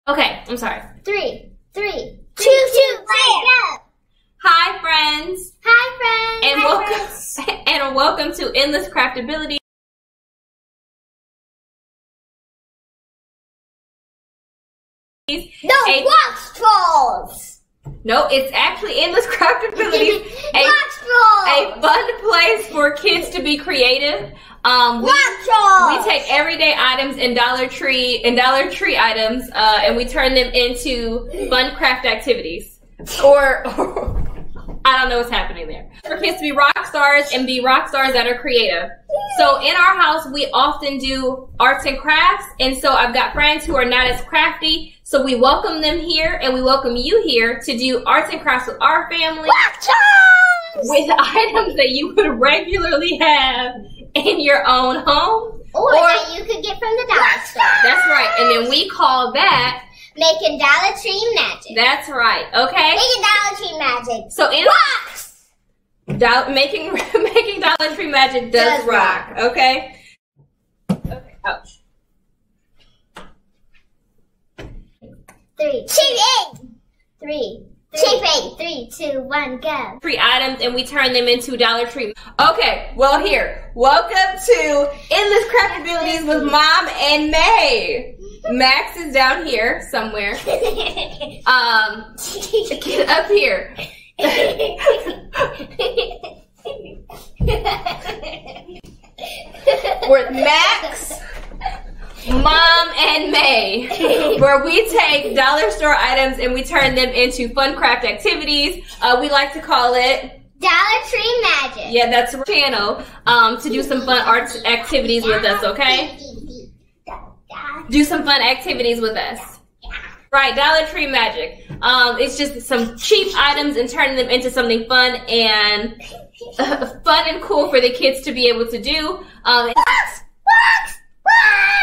Okay, I'm sorry. 3, 2, 1, go! Hi, friends. Hi, friends. And Hi, welcome friends. and welcome to Endless Craftibilities. No, Box Trolls. No, it's actually Endless Craftibilities. Box Trolls. A fun place for kids to be creative. We take everyday items and Dollar Tree items, and we turn them into fun craft activities. Or I don't know what's happening there. For kids to be rock stars and be rock stars that are creative. So in our house, we often do arts and crafts, and so I've got friends who are not as crafty, so we welcome them here, and we welcome you here to do arts and crafts with our family. With items that you would regularly have in your own home. Or that you could get from the dollar store. That's right, and then we call that making Dollar Tree magic. That's right, okay? Making Dollar Tree magic. So in making Dollar Tree magic does rock, okay? Okay, ouch. 3, 2, 1, go. Free items, and we turn them into Dollar Tree. Okay, well here, welcome to Endless Craftibilities with Mom and May. Max is down here somewhere. Get up here. With Max, Mom, and May, where we take dollar store items and we turn them into fun craft activities. We like to call it Dollar Tree Magic. Yeah, that's our channel. To do some fun arts activities with us, okay? Do some fun activities with us. Right, Dollar Tree Magic. It's just some cheap items and turning them into something fun and cool for the kids to be able to do.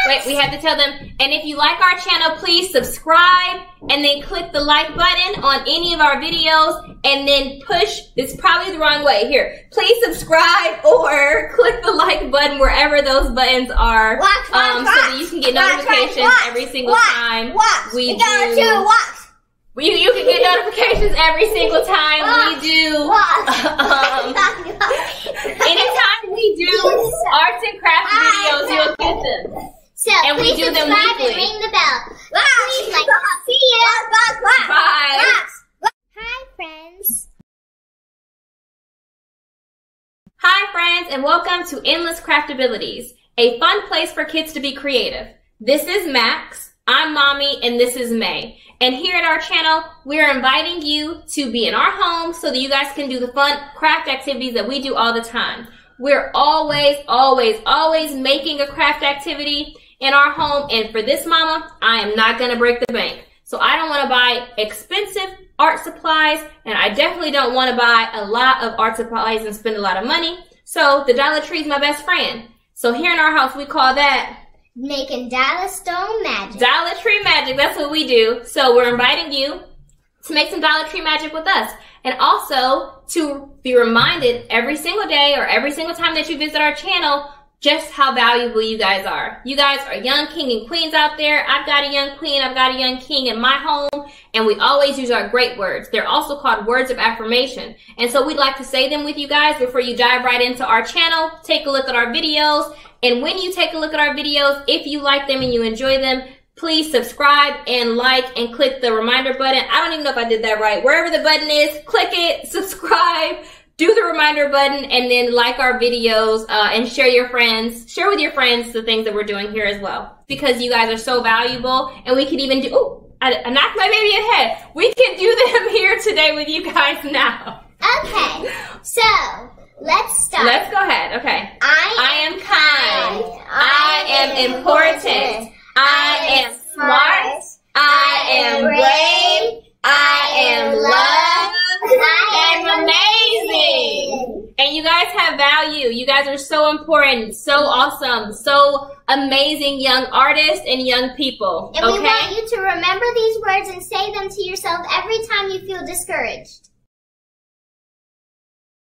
Wait, we have to tell them. And if you like our channel, please subscribe and then click the like button on any of our videos and then push, it's probably the wrong way. Here, please subscribe or click the like button wherever those buttons are so that you can get notifications every single time we do. You can get notifications every single time we do. Anytime we do arts and crafts videos, you'll get them. So and we do them weekly. And ring the bell. Please like. See you. Bye. Hi, friends. Hi, friends, and welcome to Endless Craftibilities, a fun place for kids to be creative. This is Max, I'm Mommy, and this is May. And here at our channel, we're inviting you to be in our home so that you guys can do the fun craft activities that we do all the time. We're always making a craft activity in our home. And for this mama, I am not going to break the bank. So I don't want to buy expensive art supplies, and I definitely don't want to buy a lot of art supplies and spend a lot of money. So the Dollar Tree is my best friend. So here in our house, we call that making Dollar Store magic. Dollar Tree magic, that's what we do. So we're inviting you to make some Dollar Tree magic with us. And also to be reminded every single day or every single time that you visit our channel just how valuable you guys are. You guys are young king and queens out there. I've got a young queen, I've got a young king in my home, and we always use our great words. They're also called words of affirmation. And so we'd like to say them with you guys before you dive right into our channel. Take a look at our videos. And when you take a look at our videos, if you like them and you enjoy them, please subscribe and like and click the reminder button. I don't even know if I did that right. Wherever the button is, click it, subscribe, do the reminder button, and then like our videos and share with your friends the things that we're doing here as well. Because you guys are so valuable, and we can even do, ooh, I knocked my baby in the head. We can do them here today with you guys now. Okay, so let's start. Let's go ahead, okay. I am kind. I am important. I am smart. I am brave. I am loved. I am amazing. And you guys have value. You guys are so important, so awesome, so amazing young artists and young people. And we want you to remember these words and say them to yourself every time you feel discouraged.